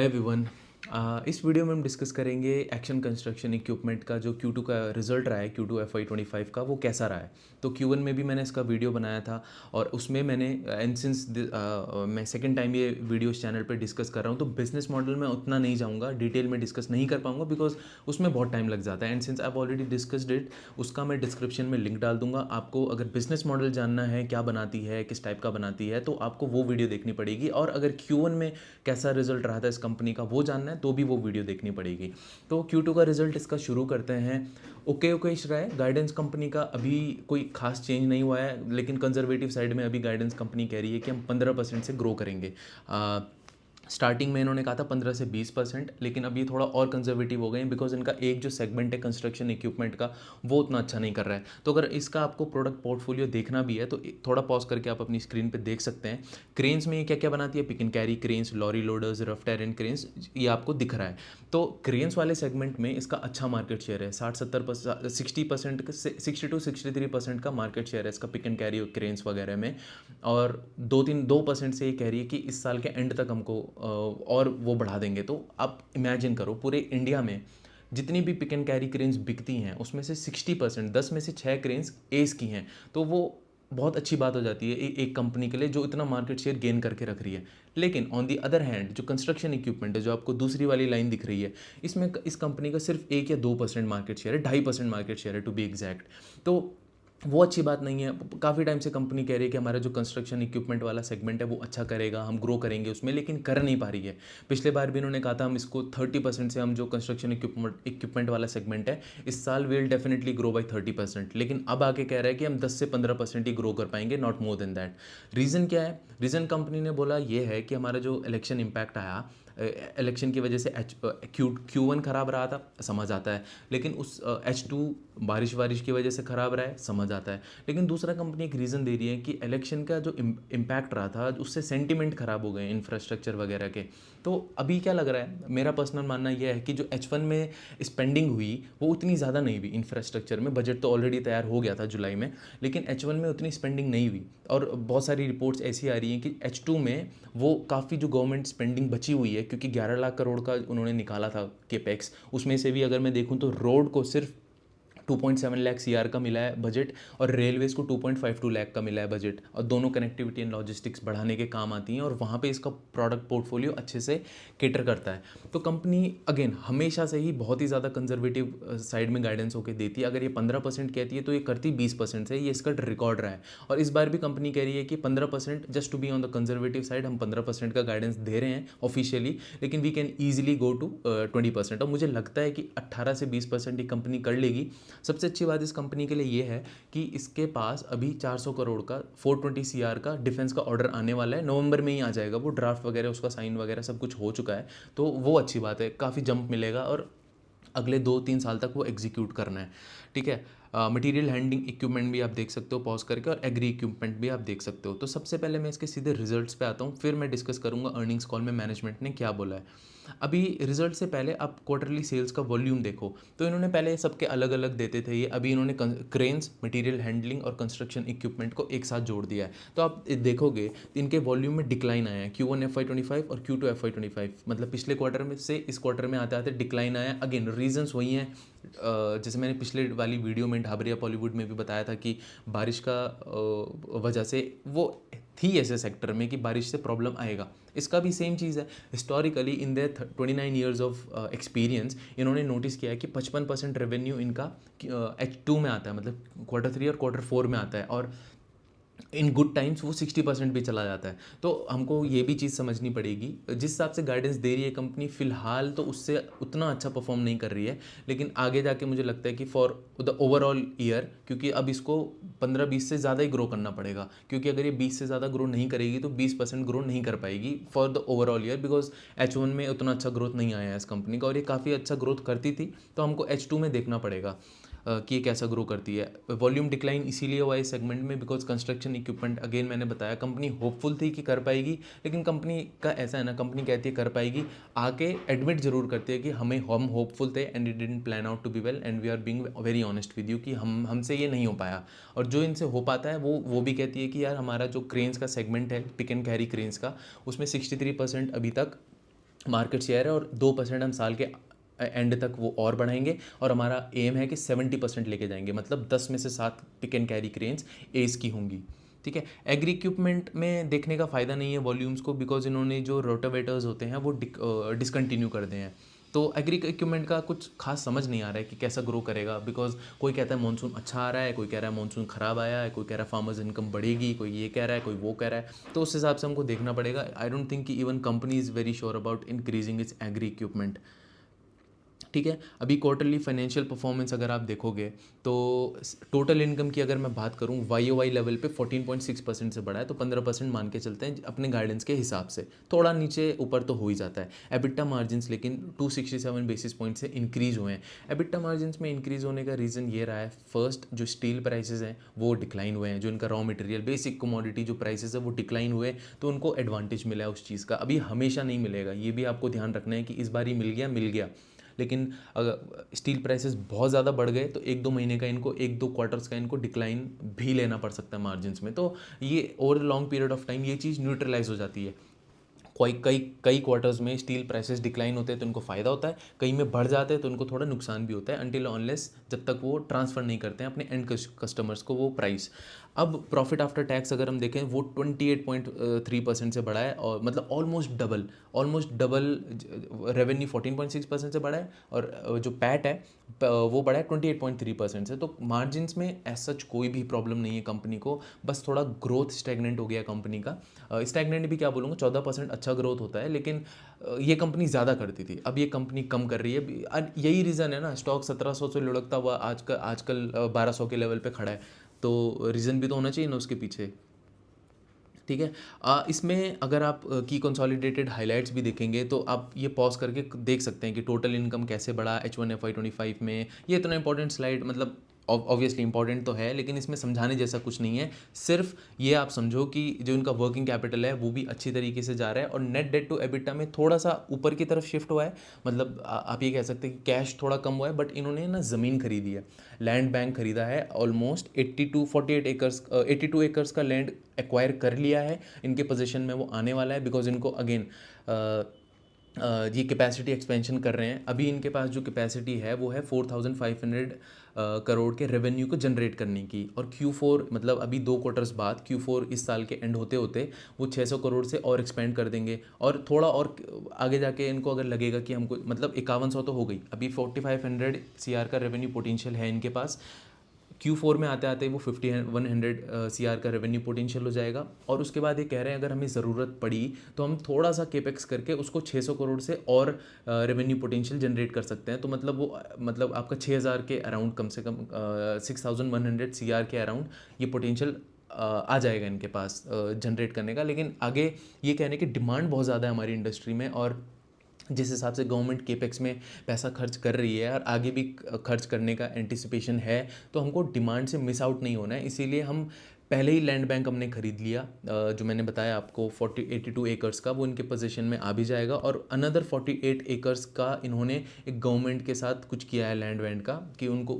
Hi everyone. इस video में हम डिस्कस करेंगे एक्शन कंस्ट्रक्शन इक्विपमेंट का जो Q2 का रिजल्ट रहा है, Q2 FY25 का वो कैसा रहा है। तो Q1 में भी मैंने इसका वीडियो बनाया था और उसमें मैंने एंड सिंस मैं सेकंड टाइम ये वीडियो इस चैनल पे डिस्कस कर रहा हूँ, तो बिजनेस मॉडल में उतना नहीं जाऊँगा, डिटेल में डिस्कस नहीं कर पाऊँगा बिकॉज उसमें बहुत टाइम लग जाता है। And since I already discussed it, उसका मैं डिस्क्रिप्शन में लिंक डाल दूंगा। आपको अगर बिजनेस मॉडल जानना है, क्या बनाती है, किस टाइप का बनाती है, तो आपको वो वीडियो देखनी पड़ेगी। और अगर Q1 में कैसा रिजल्ट रहा था इस कंपनी का वो जानना है तो भी वो वीडियो देखनी पड़ेगी। तो Q2 का रिजल्ट इसका शुरू करते हैं। ओके ओके रहा है। गाइडेंस कंपनी का अभी कोई खास चेंज नहीं हुआ है, लेकिन कंजर्वेटिव साइड में अभी गाइडेंस कंपनी कह रही है कि हम 15% से ग्रो करेंगे। स्टार्टिंग में इन्होंने कहा था 15 से 20%, लेकिन अब ये थोड़ा और कंजर्वेटिव हो गए हैं बिकॉज इनका एक जो सेगमेंट है कंस्ट्रक्शन इक्विपमेंट का वो उतना अच्छा नहीं कर रहा है। तो अगर इसका आपको प्रोडक्ट पोर्टफोलियो देखना भी है तो थोड़ा पॉज करके आप अपनी स्क्रीन पे देख सकते हैं। क्रेन्स में ये क्या क्या बनाती है, pick and carry cranes, lorry loaders, rough terrain cranes, ये आपको दिख रहा है। तो क्रेन्स वाले सेगमेंट में इसका अच्छा मार्केट शेयर है, 60-70%, 60% 60-63% का मार्केट शेयर है इसका पिक एंड कैरी क्रेन्स वगैरह में। और 2% से ये कह रही है कि इस साल के एंड तक हमको और वो बढ़ा देंगे। तो आप इमेजिन करो पूरे इंडिया में जितनी भी पिक एंड कैरी क्रेन्स बिकती हैं उसमें से 60%, 10 में से 6 क्रेन्स एस की हैं। तो वो बहुत अच्छी बात हो जाती है एक कंपनी के लिए जो इतना मार्केट शेयर गेन करके रख रही है। लेकिन ऑन दी अदर हैंड जो कंस्ट्रक्शन इक्विपमेंट है, जो आपको दूसरी वाली लाइन दिख रही है, इसमें इस कंपनी का सिर्फ 1 या 2% मार्केट शेयर है, 2.5% मार्केट शेयर है टू बी एग्जैक्ट। तो वो अच्छी बात नहीं है। काफ़ी टाइम से कंपनी कह रही है कि हमारा जो कंस्ट्रक्शन इक्विपमेंट वाला सेगमेंट है वो अच्छा करेगा, हम ग्रो करेंगे उसमें, लेकिन कर नहीं पा रही है। पिछले बार भी इन्होंने कहा था हम इसको 30% से, हम जो कंस्ट्रक्शन इक्विपमेंट वाला सेगमेंट है इस साल विल डेफिनेटली ग्रो बाई 30%, लेकिन अब आके कह रहा है कि हम 10 से 15% ही ग्रो कर पाएंगे, not more than that. Reason क्या है? रीज़न कंपनी ने बोला ये है कि हमारा जो इलेक्शन इम्पैक्ट आया, इलेक्शन की वजह से Q1 ख़राब रहा था, समझ आता है। लेकिन उस H2 बारिश की वजह से ख़राब रहा है, समझ आता है। लेकिन दूसरा कंपनी एक रीज़न दे रही है कि इलेक्शन का जो इम्पैक्ट रहा था उससे सेंटिमेंट ख़राब हो गए इंफ्रास्ट्रक्चर वगैरह के। तो अभी क्या लग रहा है, मेरा पर्सनल मानना यह है कि जो H1 में स्पेंडिंग हुई वो उतनी ज़्यादा नहीं हुई इंफ्रास्ट्रक्चर में। बजट तो ऑलरेडी तैयार हो गया था जुलाई में, लेकिन H1 में उतनी स्पेंडिंग नहीं हुई। और बहुत सारी रिपोर्ट्स ऐसी आ रही हैं कि H2 में वो काफ़ी जो गवर्नमेंट स्पेंडिंग बची हुई है, क्योंकि 11 लाख करोड़ का उन्होंने निकाला था केपेक्स, उसमें से भी अगर मैं देखूं तो रोड को सिर्फ 2.7 लाख सीआर का मिला है बजट, और रेलवेज़ को 2.52 लाख का मिला है बजट, और दोनों कनेक्टिविटी एंड लॉजिस्टिक्स बढ़ाने के काम आती हैं और वहाँ पे इसका प्रोडक्ट पोर्टफोलियो अच्छे से केटर करता है। तो कंपनी अगेन हमेशा से ही बहुत ही ज़्यादा कंजर्वेटिव साइड में गाइडेंस होकर देती है। अगर ये 15% कहती है तो ये करती 20% से, ये इसका रिकॉर्ड रहा है। और इस बार भी कंपनी कह रही है कि 15%, just to be on the conservative side, हम 15% का गाइडेंस दे रहे हैं ऑफिशियली, लेकिन we can easily go to 20%। और मुझे लगता है कि 18 से 20% ये कंपनी कर लेगी। सबसे अच्छी बात इस कंपनी के लिए ये है कि इसके पास अभी 400 करोड़ का 420 सीआर का डिफेंस का ऑर्डर आने वाला है, नवंबर में ही आ जाएगा। वो ड्राफ्ट वगैरह उसका साइन वगैरह सब कुछ हो चुका है, तो वो अच्छी बात है, काफ़ी जंप मिलेगा और अगले 2-3 साल तक वो एग्जीक्यूट करना है। ठीक है। मटेरियल हैंडलिंग इक्विपमेंट भी आप देख सकते हो पॉज करके, और एग्री इक्विपमेंट भी आप देख सकते हो। तो सबसे पहले मैं इसके सीधे रिजल्ट्स पे आता हूँ, फिर मैं डिस्कस करूँगा अर्निंग्स कॉल में मैनेजमेंट ने क्या बोला है। अभी रिजल्ट से पहले आप क्वार्टरली सेल्स का वॉल्यूम देखो, तो इन्होंने पहले सबके अलग अलग देते थे ये, अभी इन्होंने क्रेन्स, मटेरियल हैंडलिंग और कंस्ट्रक्शन इक्विपमेंट को एक साथ जोड़ दिया है। तो आप देखोगे इनके वॉल्यूम में डिक्लाइन आया है Q1 FY25 और Q2 FY25, मतलब पिछले क्वार्टर में से इस क्वार्टर में आते आते डिक्लाइन आया। अगेन रीजंस वही हैं, जैसे मैंने पिछले वाली वीडियो में ढाबरिया बॉलीवुड में भी बताया था कि बारिश का वजह से वो थी ऐसे सेक्टर में कि बारिश से प्रॉब्लम आएगा। इसका भी सेम चीज़ है। Historically in their 29 years of experience इन्होंने नोटिस किया है कि 55% रेवेन्यू इनका H2 में आता है, मतलब Q3 और Q4 में आता है, और इन गुड टाइम्स वो 60% भी चला जाता है। तो हमको ये भी चीज़ समझनी पड़ेगी, जिस हिसाब से गाइडेंस दे रही है कंपनी फ़िलहाल तो उससे उतना अच्छा परफॉर्म नहीं कर रही है, लेकिन आगे जाके मुझे लगता है कि फॉर द ओवरऑल ईयर, क्योंकि अब इसको 15-20 से ज़्यादा ही ग्रो करना पड़ेगा, क्योंकि अगर ये 20 से ज़्यादा ग्रो नहीं करेगी तो 20% ग्रो नहीं कर पाएगी for the overall year, because H1 में उतना अच्छा ग्रोथ नहीं आया है इस कंपनी का, और ये काफ़ी अच्छा ग्रोथ करती थी। तो हमको H2 में देखना पड़ेगा कि ये कैसा ग्रो करती है। वॉल्यूम डिक्लाइन इसीलिए हुआ इस सेगमेंट में बिकॉज कंस्ट्रक्शन इक्विपमेंट, अगेन मैंने बताया कंपनी होपफुल थी कि कर पाएगी, लेकिन कंपनी का ऐसा है ना, कंपनी कहती है कर पाएगी, आके एडमिट जरूर करती है कि हम होपफुल थे and it didn't plan out to be well and we are being very honest with you कि हमसे ये नहीं हो पाया। और जो इनसे हो पाता है वो भी कहती है कि यार हमारा जो क्रेन्स का सेगमेंट है, पिक एंड कैरी क्रेन्स का, उसमें 63% अभी तक मार्केट शेयर है, और 2% हम साल के एंड तक वो और बढ़ाएंगे, और हमारा एम है कि 70% लेके जाएंगे, मतलब 10 में से 7 पिक एंड कैरी क्रेन्स एस की होंगी। ठीक है। एग्री इक्विपमेंट में देखने का फ़ायदा नहीं है वॉल्यूम्स को, बिकॉज इन्होंने जो रोटावेटर्स होते हैं वो डिसकंटिन्यू कर दिए हैं। तो एग्री इक्विपमेंट का कुछ खास समझ नहीं आ रहा है कि कैसा ग्रो करेगा, बिकॉज कोई कहता है मानसून अच्छा आ रहा है, कोई कह रहा है मानसून ख़राब आया है, कोई कह रहा है फार्मर्स इनकम बढ़ेगी, कोई ये कह रहा है, कोई वो कह रहा है। तो उस हिसाब से हमको देखना पड़ेगा। आई डोंट थिंक कि even company is very sure about increasing its agri equipment. ठीक है। अभी क्वार्टरली फाइनेंशियल परफॉर्मेंस अगर आप देखोगे तो टोटल इनकम की अगर मैं बात करूं, वाई ओ वाई लेवल पे 14.6% से बढ़ा है, तो 15% मान के चलते हैं अपने गाइडेंस के हिसाब से। थोड़ा नीचे ऊपर तो हो ही जाता है। एबिटा मार्जिन्स लेकिन 267 बेसिस पॉइंट से इंक्रीज हुए हैं। एबिटा मार्जिन्स में इंक्रीज होने का रीज़न ये रहा है, फर्स्ट जो स्टील प्राइसेस हैं वो डिक्लाइन हुए हैं, जो इनका रॉ मटेरियल बेसिक कमोडिटी जो प्राइसेस है वो डिक्लाइन हुए, तो उनको एडवांटेज मिला है उस चीज़ का। अभी हमेशा नहीं मिलेगा, ये भी आपको ध्यान रखना है कि इस बार ही मिल गया, लेकिन अगर स्टील प्राइसेस बहुत ज़्यादा बढ़ गए तो 1-2 महीने का इनको, 1-2 क्वार्टर्स का इनको डिक्लाइन भी लेना पड़ सकता है मार्जिन्स में। तो ये over long period of time ये चीज़ न्यूट्रलाइज हो जाती है। कोई कई कई क्वार्टर्स में स्टील प्राइसेस डिक्लाइन होते हैं तो इनको फ़ायदा होता है, कई में बढ़ जाते हैं तो इनको थोड़ा नुकसान भी होता है, अनटिल ऑनलेस जब तक वो ट्रांसफ़र नहीं करते हैं अपने एंड कस्टमर्स को वो प्राइस। अब प्रॉफिट आफ्टर टैक्स अगर हम देखें वो 28.3% से बढ़ा है, और मतलब ऑलमोस्ट डबल। रेवेन्यू 14.6% से बढ़ा है, और जो पैट है वो बढ़ा है 28.3% से। तो मार्जिन्स में एज सच कोई भी प्रॉब्लम नहीं है कंपनी को, बस थोड़ा ग्रोथ स्टैगनेंट हो गया कंपनी का। स्टैगनेंट भी क्या बोलूँगा, 14% अच्छा ग्रोथ होता है, लेकिन ये कंपनी ज़्यादा करती थी, अब ये कंपनी कम कर रही है। यही रीज़न है ना, स्टॉक 1700 से लुढ़कता हुआ आजकल 1200 के लेवल पे खड़ा है, तो रीज़न भी तो होना चाहिए ना उसके पीछे। ठीक है। इसमें अगर आप की कंसोलिडेटेड हाइलाइट्स भी देखेंगे तो आप ये पॉज करके देख सकते हैं कि टोटल इनकम कैसे बढ़ा H1 FY25 में। ये इतना इंपॉर्टेंट स्लाइड, मतलब ऑब्वियसली इंपॉर्टेंट तो है, लेकिन इसमें समझाने जैसा कुछ नहीं है। सिर्फ ये आप समझो कि जो इनका वर्किंग कैपिटल है वो भी अच्छी तरीके से जा रहा है, और नेट डेट टू एबिटा में थोड़ा सा ऊपर की तरफ शिफ्ट हुआ है। मतलब आप ये कह सकते हैं कि कैश थोड़ा कम हुआ है, बट इन्होंने ना ज़मीन खरीदी है, लैंड बैंक खरीदा है ऑलमोस्ट 82 एकर्स का लैंड एक्वायर कर लिया है। इनके पोजीशन में वो आने वाला है, बिकॉज इनको अगेन ये कैपेसिटी एक्सपेंशन कर रहे हैं। अभी इनके पास जो कैपेसिटी है वो है 4500 करोड़ के रेवेन्यू को जनरेट करने की, और Q4 मतलब अभी 2 क्वार्टर्स बाद Q4 इस साल के एंड होते होते वो 600 करोड़ से और एक्सपेंड कर देंगे, और थोड़ा और आगे जाके इनको अगर लगेगा कि हमको, मतलब 5100 तो हो गई, अभी 4500 CR का रेवेन्यू पोटेंशियल है इनके पास। Q4 में आते आते वो 5100 CR का रेवेन्यू पोटेंशियल हो जाएगा, और उसके बाद ये कह रहे हैं अगर हमें ज़रूरत पड़ी तो हम थोड़ा सा केपेक्स करके उसको 600 करोड़ से और रेवेन्यू पोटेंशियल जनरेट कर सकते हैं। तो मतलब वो मतलब आपका 6000 के अराउंड, कम से कम 6100 CR के अराउंड ये पोटेंशियल आ जाएगा इनके पास जनरेट करने का। लेकिन आगे ये कहने की डिमांड बहुत ज़्यादा है हमारी इंडस्ट्री में, और जिस हिसाब से गवर्नमेंट केपेक्स में पैसा खर्च कर रही है और आगे भी खर्च करने का एंटिसिपेशन है, तो हमको डिमांड से मिस आउट नहीं होना है। इसीलिए हम पहले ही लैंड बैंक हमने ख़रीद लिया, जो मैंने बताया आपको 82 एकर्स का, वो इनके पोजीशन में आ भी जाएगा, और अनदर 48 एकर्स का इन्होंने एक गवर्नमेंट के साथ कुछ किया है लैंड वैंड का, कि उनको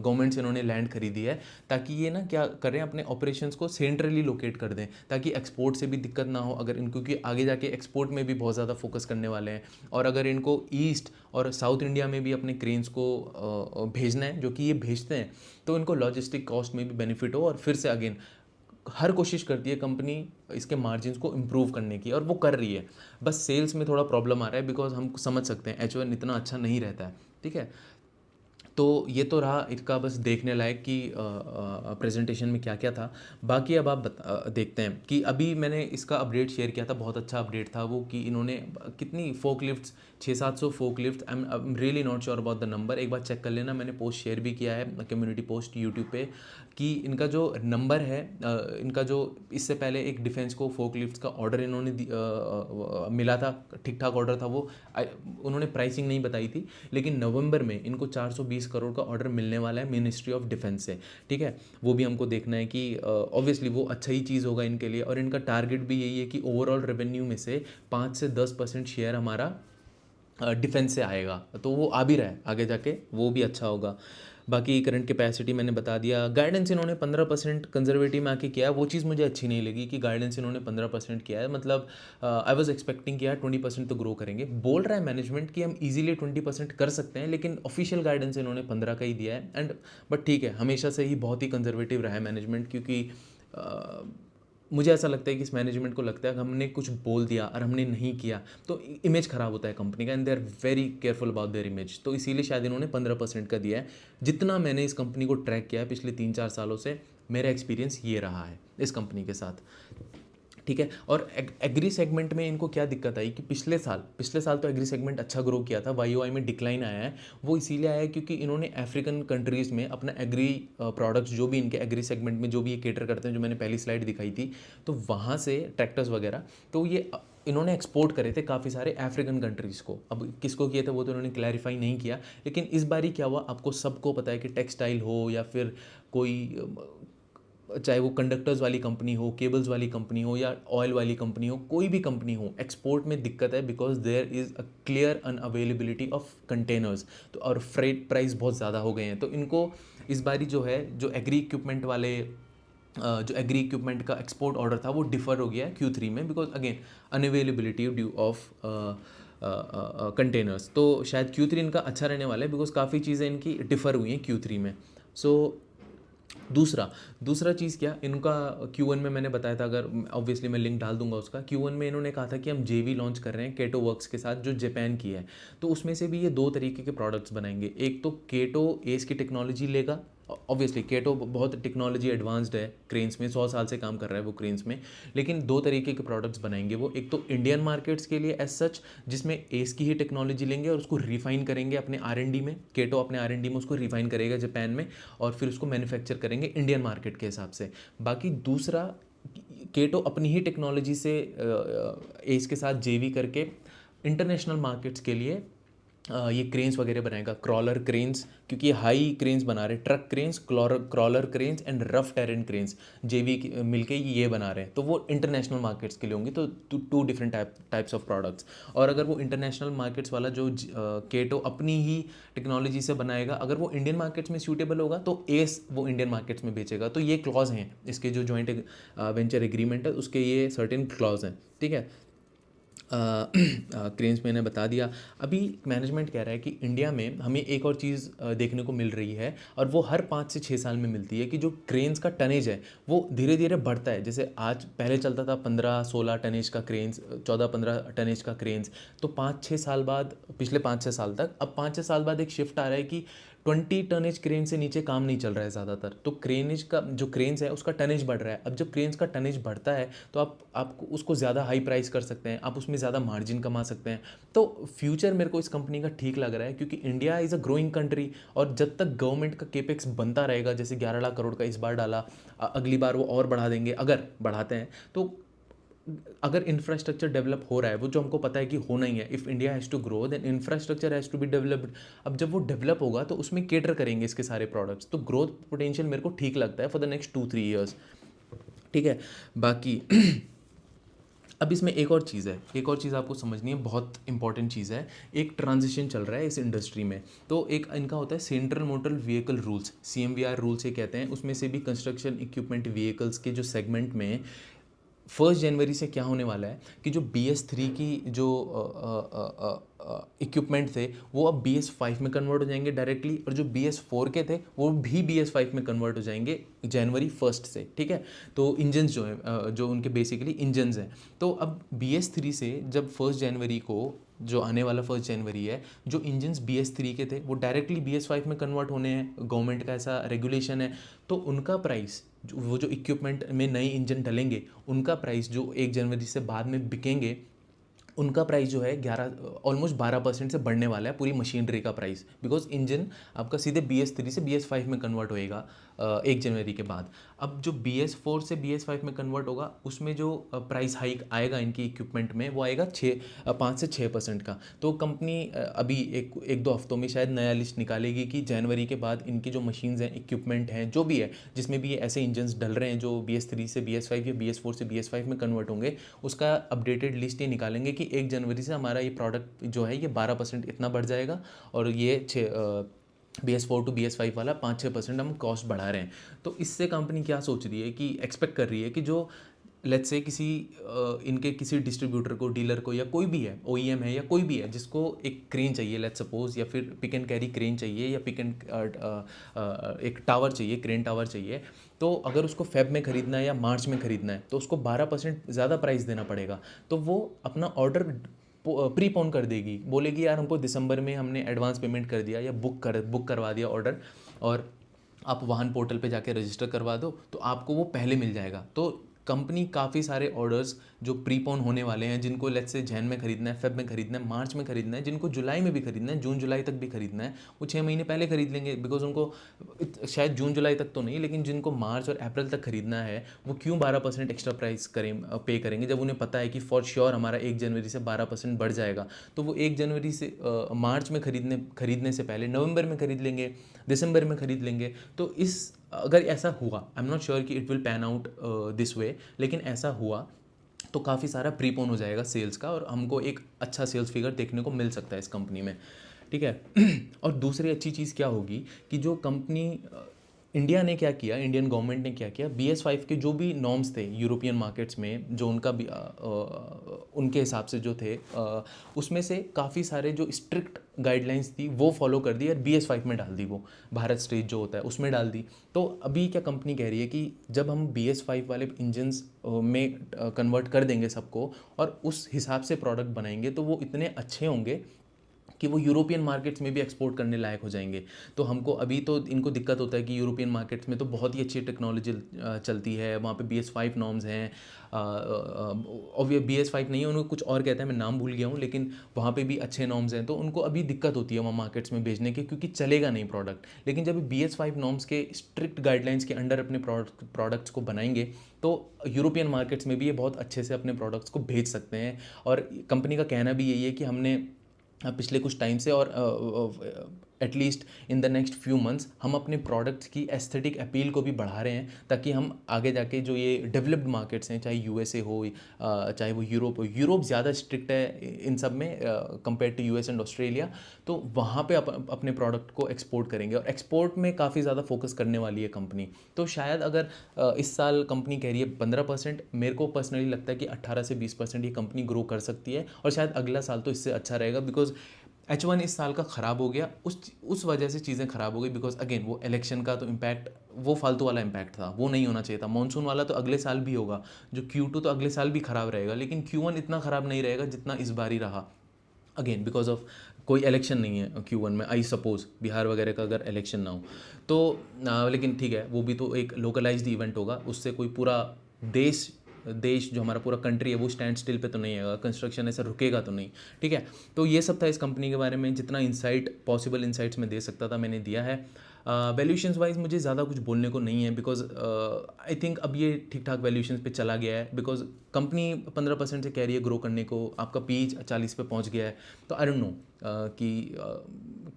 गवर्नमेंट से इन्होंने लैंड खरीदी है, ताकि ये ना क्या करें, अपने ऑपरेशंस को सेंट्रली लोकेट कर दें, ताकि एक्सपोर्ट से भी दिक्कत ना हो अगर इनको, क्योंकि आगे जाके एक्सपोर्ट में भी बहुत ज़्यादा फोकस करने वाले हैं, और अगर इनको ईस्ट और साउथ इंडिया में भी अपने क्रेन्स को भेजना है, जो कि ये भेजते हैं, तो इनको लॉजिस्टिक कॉस्ट में भी बेनिफिट हो। और फिर से अगेन हर कोशिश करती है कंपनी इसके मार्जिन्स को इम्प्रूव करने की, और वो कर रही है। बस सेल्स में थोड़ा प्रॉब्लम आ रहा है, बिकॉज हम समझ सकते हैं H1 इतना अच्छा नहीं रहता है। ठीक है। तो ये तो रहा इसका बस देखने लायक कि प्रेजेंटेशन में क्या क्या था। बाकी अब आप देखते हैं कि अभी मैंने इसका अपडेट शेयर किया था, बहुत अच्छा अपडेट था वो, कि इन्होंने कितनी folk lifts, 600-700 folk lift, I am really not sure about the number, एक बार चेक कर लेना, मैंने पोस्ट शेयर भी किया है कम्युनिटी पोस्ट यूट्यूब पे, कि इनका जो नंबर है, इनका जो इससे पहले एक डिफेंस को फोक लिफ्ट्स का ऑर्डर इन्होंने मिला था, ठीक ठाक ऑर्डर था वो, उन्होंने प्राइसिंग नहीं बताई थी, लेकिन नवंबर में इनको 420 करोड़ का ऑर्डर मिलने वाला है मिनिस्ट्री ऑफ डिफेंस से। ठीक है। वो भी हमको देखना है कि ऑब्वियसली वो अच्छा ही चीज़ होगा इनके लिए, और इनका टारगेट भी यही है कि ओवरऑल रेवेन्यू में से 5 से 10% शेयर हमारा डिफेंस से आएगा, तो वो आ भी रहा है, आगे जाके वो भी अच्छा होगा। बाकी करंट कैपेसिटी मैंने बता दिया। गाइडेंस इन्होंने 15% कंजर्वेटिव में आके किया है, वो चीज़ मुझे अच्छी नहीं लगी कि गाइडेंस इन्होंने 15% किया है। मतलब आई वाज एक्सपेक्टिंग कि यार 20% तो ग्रो करेंगे। बोल रहा है मैनेजमेंट कि हम इजीली 20% कर सकते हैं, लेकिन ऑफिशियल गाइडेंस इन्होंने 15 का ही दिया है। एंड बट ठीक है, हमेशा से ही बहुत ही कंजर्वेटिव रहा है मैनेजमेंट, क्योंकि मुझे ऐसा लगता है कि इस मैनेजमेंट को लगता है कि हमने कुछ बोल दिया और हमने नहीं किया तो इमेज ख़राब होता है कंपनी का, and they are very careful about their image. तो इसीलिए शायद इन्होंने 15% का दिया है। जितना मैंने इस कंपनी को ट्रैक किया है पिछले 3-4 सालों से, मेरा एक्सपीरियंस ये रहा है इस कंपनी के साथ। ठीक है। और एग्री सेगमेंट में इनको क्या दिक्कत आई कि पिछले साल तो एग्री सेगमेंट अच्छा ग्रो किया था, वाईओआई में डिक्लाइन आया है। वो इसीलिए आया है क्योंकि इन्होंने अफ्रीकन कंट्रीज़ में अपना एग्री प्रोडक्ट्स जो भी इनके एग्री सेगमेंट में जो भी ये केटर करते हैं, जो मैंने पहली स्लाइड दिखाई थी, तो वहाँ से ट्रैक्टर्स वगैरह, तो ये इन्होंने एक्सपोर्ट करे थे काफ़ी सारे अफ्रीकन कंट्रीज़ को। अब किसको किए थे वो तो इन्होंने क्लैरिफाई नहीं किया, लेकिन इस बारी क्या हुआ आपको सबको पता है कि टेक्सटाइल हो या फिर कोई चाहे वो कंडक्टर्स वाली कंपनी हो, केबल्स वाली कंपनी हो या ऑयल वाली कंपनी हो, कोई भी कंपनी हो, एक्सपोर्ट में दिक्कत है because there is a clear unavailability of containers. तो और फ्रेट प्राइस बहुत ज़्यादा हो गए हैं, तो इनको इस बारी जो है जो एग्री इक्विपमेंट वाले जो एग्री इक्विपमेंट का एक्सपोर्ट ऑर्डर था वो डिफ़र हो गया है Q3 में, because again unavailability due of containers. तो शायद Q3 इनका अच्छा रहने वाला है बिकॉज काफ़ी चीज़ें इनकी डिफ़र हुई हैं Q3 में। सो दूसरा चीज़ क्या इनका Q1 में मैंने बताया था, अगर ऑब्वियसली मैं लिंक डाल दूंगा उसका। Q1 में इन्होंने कहा था कि हम जेवी लॉन्च कर रहे हैं केटो वर्क्स के साथ जो जापान की है। तो उसमें से भी ये दो तरीके के प्रोडक्ट्स बनाएंगे। एक तो केटो एस की टेक्नोलॉजी लेगा, ऑब्वियसली केटो बहुत टेक्नोलॉजी एडवांस्ड है क्रेन्स में, 100 साल से काम कर रहा है वो क्रेन्स में। लेकिन दो तरीके के प्रोडक्ट्स बनाएंगे वो, एक तो इंडियन मार्केट्स के लिए एज सच, जिसमें एस की ही टेक्नोलॉजी लेंगे और उसको रिफाइन करेंगे अपने R&D में। केटो अपने R&D में उसको रिफाइन करेगा जापान में और फिर उसको मैन्युफैक्चर करेंगे इंडियन मार्केट के हिसाब से। बाकी दूसरा, केटो अपनी ही टेक्नोलॉजी से एस के साथ जेवी करके इंटरनेशनल मार्केट्स के लिए ये क्रेन्स वगैरह बनाएगा, क्रॉलर क्रेन्स, क्योंकि ये हाई क्रेन्स बना रहे हैं, truck cranes, crawler cranes and rough terrain cranes, जेवी मिलके ये बना रहे हैं। तो वो इंटरनेशनल मार्केट्स के लिए होंगे, तो two different types of products. और अगर वो इंटरनेशनल मार्केट्स वाला जो केटो अपनी ही टेक्नोलॉजी से बनाएगा, अगर वो इंडियन मार्केट्स में सूटेबल होगा तो एस वो इंडियन मार्केट्स में बेचेगा। तो ये क्लॉज हैं इसके, जो जॉइंट वेंचर एग्रीमेंट है उसके ये सर्टेन क्लॉज हैं। ठीक है। क्रेन्स मैंने बता दिया। अभी मैनेजमेंट कह रहा है कि इंडिया में हमें एक और चीज़ देखने को मिल रही है, और वो हर 5 से 6 साल में मिलती है, कि जो क्रेन्स का टनेज है वो धीरे धीरे बढ़ता है। जैसे आज पहले चलता था 15-16 टनेज का क्रेन्स, 14-15 टनेज का क्रेन्स, तो 5-6 साल बाद, पिछले 5-6 साल तक, अब 5-6 साल बाद एक शिफ्ट आ रहा है कि 20 टनेज क्रेन से नीचे काम नहीं चल रहा है ज़्यादातर। तो क्रेनेज का जो क्रेन्स है उसका टनेज बढ़ रहा है। अब जब क्रेन्स का टनेज बढ़ता है तो आप उसको ज़्यादा हाई प्राइस कर सकते हैं, आप उसमें ज़्यादा मार्जिन कमा सकते हैं। तो फ्यूचर मेरे को इस कंपनी का ठीक लग रहा है, क्योंकि India is a growing country, और जब तक गवर्नमेंट का केपेक्स बनता रहेगा, जैसे 11 लाख करोड़ का इस बार डाला, अगली बार वो और बढ़ा देंगे अगर बढ़ाते हैं, तो अगर इंफ्रास्ट्रक्चर डेवलप हो रहा है, वो जो हमको पता है कि होना ही है, if India has to grow then infrastructure has to be developed. अब जब वो डेवलप होगा तो उसमें केटर करेंगे इसके सारे प्रोडक्ट्स, तो ग्रोथ पोटेंशियल मेरे को ठीक लगता है फॉर द नेक्स्ट 2-3 ईयर्स। ठीक है। बाकी अब इसमें एक और चीज़ आपको समझनी है, बहुत इंपॉर्टेंट चीज़ है। एक ट्रांजिशन चल रहा है इस इंडस्ट्री में। तो एक इनका होता है central motor vehicle rules, CMVR rules ये कहते हैं। उसमें से भी कंस्ट्रक्शन इक्विपमेंट व्हीकल्स के जो सेगमेंट में 1 जनवरी से क्या होने वाला है कि जो BS3 की जो इक्विपमेंट थे वो अब BS5 में कन्वर्ट हो जाएंगे डायरेक्टली, और जो BS4 के थे वो भी BS5 में कन्वर्ट हो जाएंगे जनवरी 1 से। ठीक है। तो इंजन्स जो हैं, जो उनके बेसिकली इंजन्स हैं, तो अब BS3 से जब 1 जनवरी को, जो आने वाला 1 जनवरी है, जो इंजन्स BS3 के थे वो डायरेक्टली BS5 में कन्वर्ट होने हैं, गवर्नमेंट का ऐसा रेगुलेशन है। तो उनका प्राइस, वो जो इक्विपमेंट में नए इंजन डलेंगे उनका प्राइस जो 1 जनवरी से बाद में बिकेंगे, उनका प्राइस जो है 11 ऑलमोस्ट 12% से बढ़ने वाला है, पूरी मशीनरी का प्राइस, बिकॉज इंजन आपका सीधे BS3 से BS5 में कन्वर्ट होएगा 1 जनवरी के बाद। अब जो BS4 से BS5 में कन्वर्ट होगा उसमें जो प्राइस हाइक आएगा इनकी इक्विपमेंट में, वो आएगा 5 से 6% का। तो कंपनी अभी एक दो हफ्तों में शायद नया लिस्ट निकालेगी कि जनवरी के बाद इनकी जो मशीन्स हैं, इक्विपमेंट हैं, जो भी है, जिसमें भी ऐसे इंजन्स डल रहे हैं जो BS3 से BS5 या BS4 से BS5 में कन्वर्ट होंगे, उसका अपडेटेड लिस्ट ये निकालेंगे कि 1 जनवरी से हमारा ये प्रोडक्ट जो है ये 12% इतना बढ़ जाएगा, और ये BS4 टू BS5 वाला 5-6% हम कॉस्ट बढ़ा रहे हैं। तो इससे कंपनी क्या सोच रही है कि एक्सपेक्ट कर रही है कि जो लेट्स से किसी इनके किसी डिस्ट्रीब्यूटर को, डीलर को, या कोई भी है, OEM है या कोई भी है जिसको एक क्रेन चाहिए लेट्स सपोज, या फिर पिक एंड कैरी क्रेन चाहिए, या पिक एंड एक टावर चाहिए, क्रेन टावर चाहिए, तो अगर उसको फेब में ख़रीदना है या मार्च में ख़रीदना है तो उसको 12% ज़्यादा प्राइस देना पड़ेगा। तो वो अपना ऑर्डर प्रीपोन कर देगी, बोलेगी यार हमको दिसंबर में हमने एडवांस पेमेंट कर दिया या बुक करवा दिया ऑर्डर, और आप वाहन पोर्टल पे जाके रजिस्टर करवा दो तो आपको वो पहले मिल जाएगा। तो कंपनी काफ़ी सारे ऑर्डर्स जो प्रीपोन होने वाले हैं, जिनको लेट्स से जैन में खरीदना है, फेब में खरीदना है, मार्च में खरीदना है, जिनको जुलाई में भी खरीदना है, जून जुलाई तक भी खरीदना है, वो 6 महीने पहले खरीद लेंगे। बिकॉज उनको शायद जून जुलाई तक तो नहीं, लेकिन जिनको मार्च और अप्रैल तक खरीदना है वो क्यों 12% एक्स्ट्रा प्राइस पे करेंगे, जब उन्हें पता है कि फॉर श्योर हमारा 1 जनवरी से 12% बढ़ जाएगा। तो वो 1 जनवरी से मार्च में खरीदने से पहले नवंबर में खरीद लेंगे, दिसंबर में खरीद लेंगे। तो इस अगर ऐसा हुआ, आई एम नॉट श्योर कि it will pan out this way, लेकिन ऐसा हुआ तो काफ़ी सारा प्रीपोन हो जाएगा सेल्स का, और हमको एक अच्छा सेल्स फिगर देखने को मिल सकता है इस कंपनी में, ठीक है। और दूसरी अच्छी चीज़ क्या होगी कि जो कंपनी इंडिया ने क्या किया, इंडियन गवर्नमेंट ने क्या किया, BS5 के जो भी नॉर्म्स थे यूरोपियन मार्केट्स में, जो उनका भी उनके हिसाब से जो थे, उसमें से काफ़ी सारे जो स्ट्रिक्ट गाइडलाइंस थी वो फॉलो कर दी और BS5 में डाल दी, वो भारत स्टेज जो होता है उसमें डाल दी। तो अभी क्या कंपनी कह रही है कि जब हम BS5 वाले इंजन्स में कन्वर्ट कर देंगे सबको और उस हिसाब से प्रोडक्ट बनाएंगे तो वो इतने अच्छे होंगे कि वो यूरोपियन मार्केट्स में भी एक्सपोर्ट करने लायक हो जाएंगे। तो हमको अभी तो इनको दिक्कत होता है कि यूरोपियन मार्केट्स में तो बहुत ही अच्छी टेक्नोलॉजी चलती है, वहाँ पे BS5 नॉर्म्स हैं, और ये BS5 नहीं है, उनको कुछ और कहते हैं, मैं नाम भूल गया हूँ, लेकिन वहाँ पे भी अच्छे नॉर्म्स हैं। तो उनको अभी दिक्कत होती है वहाँ मार्केट्स में भेजने की, क्योंकि चलेगा नहीं प्रोडक्ट। लेकिन जब BS5 नॉर्म्स के स्ट्रिक्ट गाइडलाइंस के अंडर अपने प्रोडक्ट्स को बनाएंगे तो यूरोपियन मार्केट्स में भी ये बहुत अच्छे से अपने प्रोडक्ट्स को भेज सकते हैं। और कंपनी का कहना भी यही है कि हमने पिछले कुछ टाइम से और at least in the next few months हम अपने प्रोडक्ट्स की एस्थेटिक अपील को भी बढ़ा रहे हैं, ताकि हम आगे जाके जो ये डेवलप्ड मार्केट्स हैं, चाहे USA हो, चाहे वो यूरोप हो, यूरोप ज़्यादा स्ट्रिक्ट है इन सब में compare to US and Australia, तो वहाँ पे अपने प्रोडक्ट को एक्सपोर्ट करेंगे, और एक्सपोर्ट में काफ़ी ज़्यादा फोकस करने वाली है कंपनी। तो शायद अगर इस साल कंपनी कह रही है 15%, मेरे को पर्सनली लगता है कि 18 से 20% ये कंपनी ग्रो कर सकती है, और शायद अगला साल तो इससे अच्छा रहेगा। बिकॉज H1 इस साल का ख़राब हो गया, उस वजह से चीज़ें ख़राब हो गई, बिकॉज अगेन वो इलेक्शन का तो इम्पैक्ट, वो फालतू वाला इम्पैक्ट था, वो नहीं होना चाहिए था। मानसून वाला तो अगले साल भी होगा, जो Q2 तो अगले साल भी ख़राब रहेगा, लेकिन Q1 इतना ख़राब नहीं रहेगा जितना इस बार ही रहा। अगेन बिकॉज ऑफ कोई इलेक्शन नहीं है Q1 में, आई सपोज बिहार वगैरह का अगर इलेक्शन ना हो तो लेकिन ठीक है, वो भी तो एक लोकलाइज्ड इवेंट होगा, उससे कोई पूरा देश देश जो हमारा पूरा कंट्री है वो स्टैंड स्टिल पे तो नहीं आएगा, कंस्ट्रक्शन ऐसा रुकेगा तो नहीं, ठीक है। तो ये सब था इस कंपनी के बारे में, जितना इंसाइट पॉसिबल इंसाइट्स में दे सकता था मैंने दिया है। वैल्यूशंस वाइज मुझे ज़्यादा कुछ बोलने को नहीं है, बिकॉज आई थिंक अब ये ठीक ठाक वैल्यूशंस पे चला गया है, बिकॉज कंपनी 15% से कह रही है ग्रो करने को, आपका पीच 40 पे पहुंच गया है। तो आई डोंट नो कि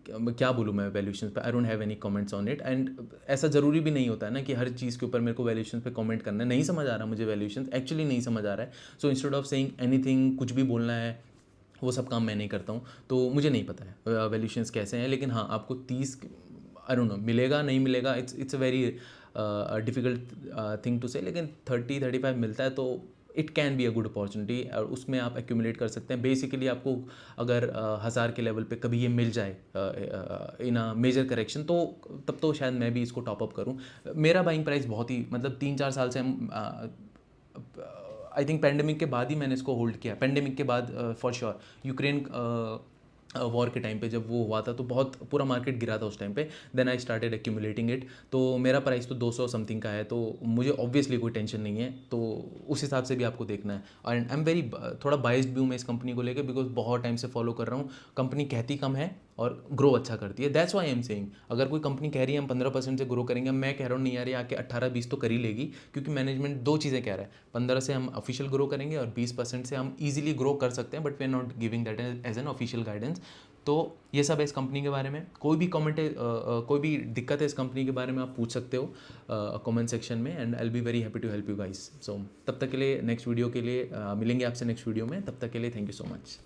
क्या बोलूँ मैं वैल्यूशंस पे, I don't have any comments on it. And ऐसा ज़रूरी भी नहीं होता है ना कि हर चीज़ के ऊपर मेरे को वैल्यूशंस पे कमेंट करना है, नहीं समझ आ रहा मुझे वैल्यूशंस, एक्चुअली नहीं समझ आ रहा है। So instead of saying anything, कुछ भी बोलना है, वो सब काम मैं नहीं करता हूँ, तो मुझे नहीं पता है वैल्यूशंस कैसे हैं। लेकिन हाँ, आपको 30, आई डोंट नो मिलेगा नहीं मिलेगा, it's a very difficult thing to say, लेकिन 30-35 मिलता है तो it can be a good opportunity, और उसमें आप एक्यूमुलेट कर सकते हैं। बेसिकली आपको अगर 1000 के लेवल पे कभी ये मिल जाए इन अ मेजर करेक्शन, तो तब तो शायद मैं भी इसको टॉप अप करूँ। मेरा बाइंग प्राइस बहुत ही, मतलब 3-4 साल से हम आई थिंक पेंडेमिक के बाद ही मैंने इसको होल्ड किया, पेंडेमिक के बाद फॉर श्योर। यूक्रेन वॉर के टाइम पे जब वो हुआ था तो बहुत पूरा मार्केट गिरा था उस टाइम पे, then I started accumulating it. तो मेरा प्राइस तो 200 समथिंग का है, तो मुझे ऑब्वियसली कोई टेंशन नहीं है, तो उस हिसाब से भी आपको देखना है। एंड आई एम वेरी थोड़ा बाइस्ड भी हूँ मैं इस कंपनी को लेकर, बिकॉज बहुत टाइम से फॉलो कर रहा हूँ। कंपनी कहती कम है और ग्रो अच्छा करती है, that's why I am saying. अगर कोई कंपनी कह रही है हम 15% से ग्रो करेंगे, मैं कह रहा हूँ नहीं यार, ये आके 18-20 तो कर ही लेगी, क्योंकि मैनेजमेंट दो चीज़ें कह रहा है, 15 से हम ऑफिशियल ग्रो करेंगे और 20% से हम ईजिली ग्रो कर सकते हैं, but we are not giving that as an official guidance. तो ये सब है इस कंपनी के बारे में। कोई भी कमेंट है, कोई भी दिक्कत है इस कंपनी के बारे में, आप पूछ सकते हो कमेंट सेक्शन में, and I will be very happy to help you guys. So तब तक के लिए, नेक्स्ट वीडियो के लिए मिलेंगे आपसे नेक्स्ट वीडियो में, तब तक के लिए थैंक यू सो मच।